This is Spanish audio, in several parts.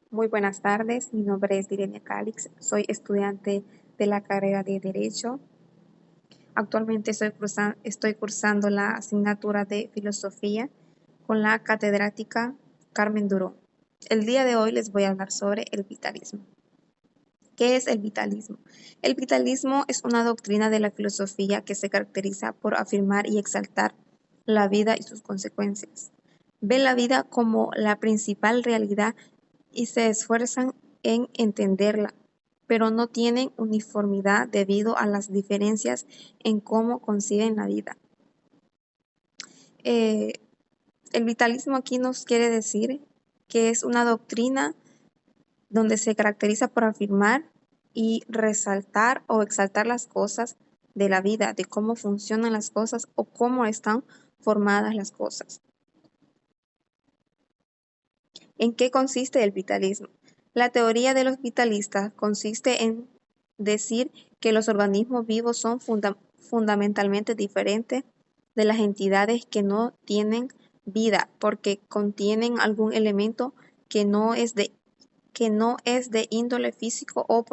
Muy buenas tardes, mi nombre es Direnia Calix, soy estudiante de la carrera de Derecho. Actualmente estoy cursando la asignatura de Filosofía con la catedrática Carmen Duró. El día de hoy les voy a hablar sobre el vitalismo. ¿Qué es el vitalismo? El vitalismo es una doctrina de la filosofía que se caracteriza por afirmar y exaltar la vida y sus consecuencias. Ve la vida como la principal realidad y se esfuerzan en entenderla, pero no tienen uniformidad debido a las diferencias en cómo conciben la vida. Eh, el vitalismo aquí nos quiere decir que es una doctrina donde se caracteriza por afirmar y resaltar o exaltar las cosas de la vida, de cómo funcionan las cosas o cómo están formadas las cosas. ¿En qué consiste el vitalismo? La teoría de los vitalistas consiste en decir que los organismos vivos son fundamentalmente diferentes de las entidades que no tienen vida, porque contienen algún elemento que no es de índole físico o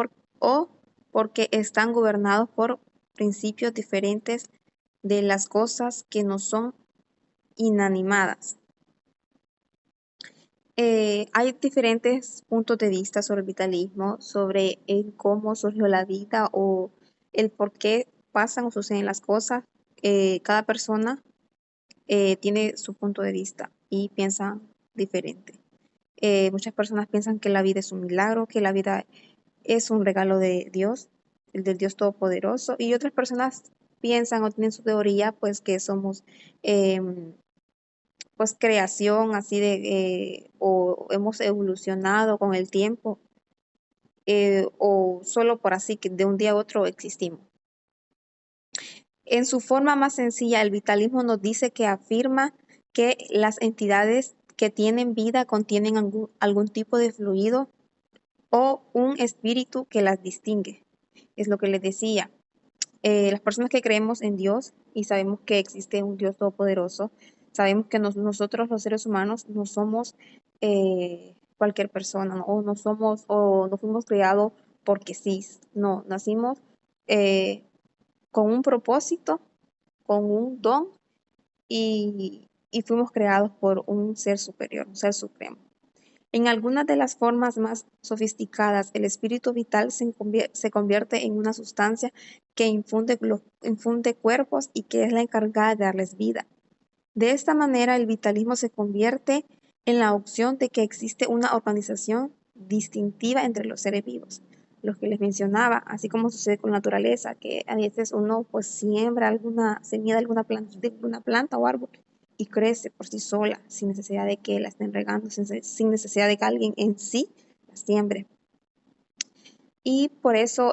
porque están gobernados por principios diferentes de las cosas que no son inanimadas. Hay diferentes puntos de vista sobre el vitalismo, sobre el cómo surgió la vida o el por qué pasan o suceden las cosas. Cada persona tiene su punto de vista y piensa diferente. Muchas personas piensan que la vida es un milagro, que la vida es un regalo de Dios, el del Dios Todopoderoso, y otras personas piensan o tienen su teoría, pues que somos pues creación así o hemos evolucionado con el tiempo, o solo por así que de un día a otro existimos. En su forma más sencilla, el vitalismo nos dice que afirma que las entidades que tienen vida contienen algún tipo de fluido o un espíritu que las distingue. Es lo que les decía. Las personas que creemos en Dios y sabemos que existe un Dios todopoderoso, sabemos que nosotros los seres humanos no somos cualquier persona, ¿no? O no fuimos creados porque sí, no, nacimos con un propósito, con un don y fuimos creados por un ser superior, un ser supremo. En algunas de las formas más sofisticadas, el espíritu vital se convierte en una sustancia que infunde cuerpos y que es la encargada de darles vida. De esta manera, el vitalismo se convierte en la opción de que existe una organización distintiva entre los seres vivos. Lo que les mencionaba, así como sucede con la naturaleza, que a veces uno pues siembra alguna semilla de alguna planta o árbol y crece por sí sola, sin necesidad de que la estén regando, sin necesidad de que alguien en sí la siembre. Y por eso,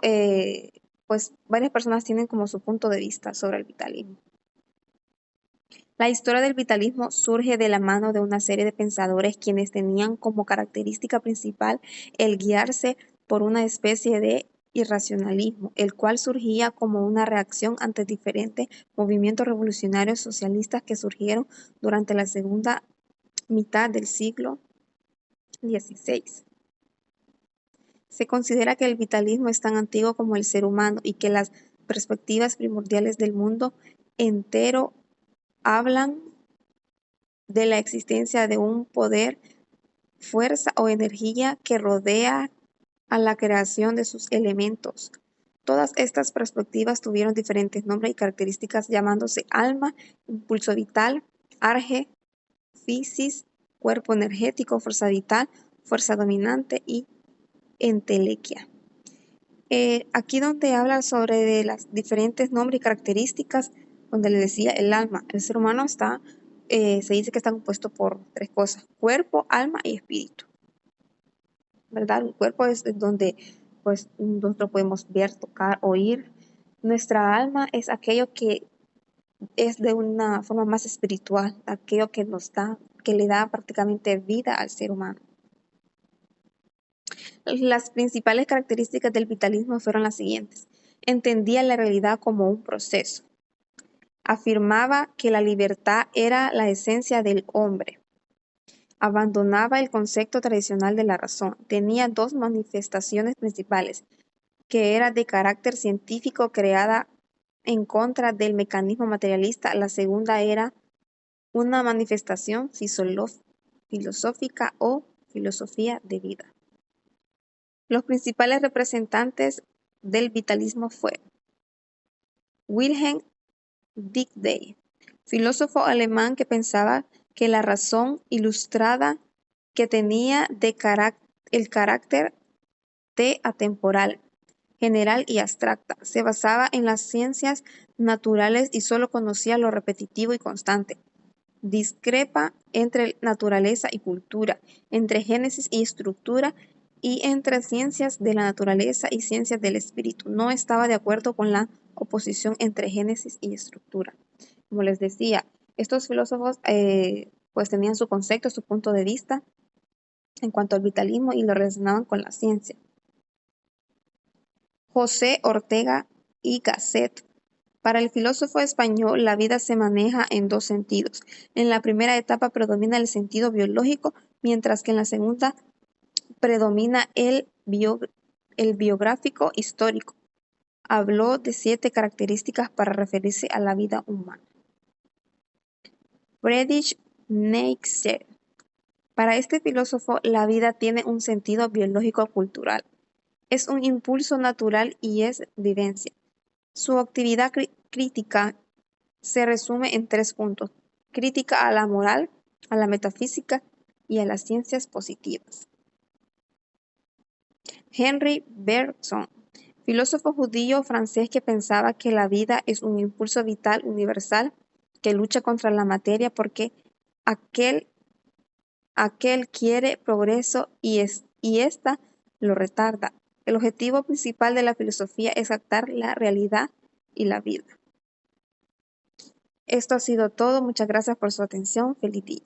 pues varias personas tienen como su punto de vista sobre el vitalismo. La historia del vitalismo surge de la mano de una serie de pensadores quienes tenían como característica principal el guiarse por una especie de irracionalismo, el cual surgía como una reacción ante diferentes movimientos revolucionarios socialistas que surgieron durante la segunda mitad del siglo XVI. Se considera que el vitalismo es tan antiguo como el ser humano y que las perspectivas primordiales del mundo entero hablan de la existencia de un poder, fuerza o energía que rodea a la creación de sus elementos. Todas estas perspectivas tuvieron diferentes nombres y características llamándose alma, impulso vital, arge, physis, cuerpo energético, fuerza vital, fuerza dominante y entelequia. Aquí donde habla sobre de las diferentes nombres y características, donde le decía el alma, el ser humano se dice que está compuesto por tres cosas: cuerpo, alma y espíritu, ¿verdad? El cuerpo es donde pues nosotros podemos ver, tocar, oír. Nuestra alma es aquello que es de una forma más espiritual, aquello que le da prácticamente vida al ser humano. Las principales características del vitalismo fueron las siguientes: entendía la realidad como un proceso, afirmaba que la libertad era la esencia del hombre, Abandonaba el concepto tradicional de la razón. Tenía dos manifestaciones principales, que era de carácter científico creada en contra del mecanismo materialista. La segunda era una manifestación filosófica o filosofía de vida. Los principales representantes del vitalismo fueron Wilhelm Dilthey, filósofo alemán que pensaba que la razón ilustrada que tenía el carácter de atemporal, general y abstracta, se basaba en las ciencias naturales y solo conocía lo repetitivo y constante. Discrepa entre naturaleza y cultura, entre génesis y estructura, y entre ciencias de la naturaleza y ciencias del espíritu. No estaba de acuerdo con la oposición entre génesis y estructura. Como les decía, estos filósofos pues tenían su concepto, su punto de vista en cuanto al vitalismo y lo relacionaban con la ciencia. José Ortega y Gasset. Para el filósofo español, la vida se maneja en dos sentidos. En la primera etapa predomina el sentido biológico, mientras que en la segunda predomina el biográfico histórico. Habló de 7 características para referirse a la vida humana. Friedrich Nietzsche. Para este filósofo, la vida tiene un sentido biológico-cultural. Es un impulso natural y es vivencia. Su actividad crítica se resume en 3 puntos: crítica a la moral, a la metafísica y a las ciencias positivas. Henri Bergson, filósofo judío francés que pensaba que la vida es un impulso vital universal que lucha contra la materia porque aquel quiere progreso y ésta lo retarda. El objetivo principal de la filosofía es captar la realidad y la vida. Esto ha sido todo. Muchas gracias por su atención. Feliz día.